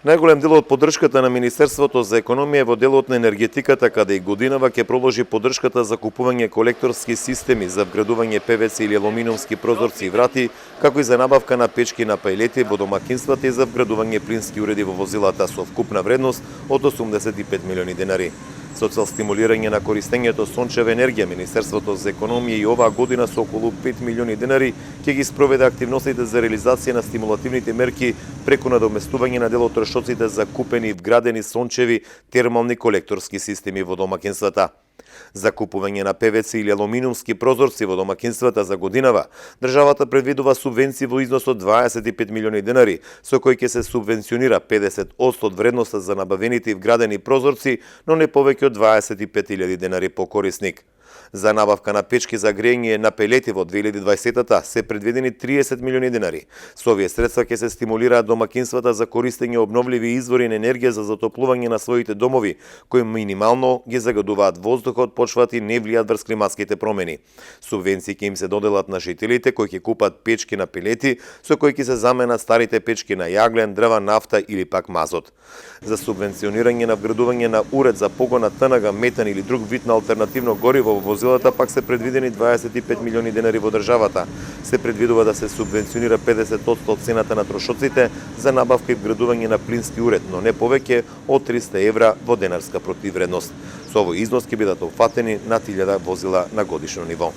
Најголем дел од поддршката на Министерството за економија во делот на енергетиката, каде и годинава ќе продолжи поддршката за купување колекторски системи за вградување ПВЦ или алуминиумски прозорци и врати, како и за набавка на печки на пајлети во домакинствата и за вградување плински уреди во возилата со вкупна вредност од 85 милиони денари. Со цел стимулирање на користењето сончева енергија, Министерството за економија и оваа година со околу 5 милиони денари ќе ги спроведе активностите за реализација на стимулативните мерки преку надоместување на дел од трошоците за купени и вградени сончеви термални колекторски системи во домакинствата. За купување на ПВЦ или алуминиумски прозорци во домакинствата за годинава, државата предвидува субвенции во износ од 25 милиони денари, со кои ќе се субвенционира 50% од вредноста за набавените и вградени прозорци, но не повеќе од 25.000 денари по корисник. За набавка на печки за грејење на пелети во 2020-та се предвидени 30 милиони денари. Со овие средства ќе се стимулираат домакинствата за користење обновливи извори на енергија за затоплување на своите домови, кои минимално ги загадуваат воздухот, почвата и не влијаат врз климатските промени. Субвенции ќе им се доделат на жителите кои ќе купат печки на пелети, со кои ќе се заменат старите печки на јаглен, дрва, нафта или пак мазот. За субвенционирање на вградување на уред за погон на ТНГ, метан или друг вид на алтернативно гориво во возилата пак се предвидени 25 милиони денари во државата. Се предвидува да се субвенционира 50% од цената на трошоците за набавка и вградување на плински уред, но не повеќе од 300 евра во денарска противвредност. Со овој износ ќе бидат опфатени над 1000 возила на годишно ниво.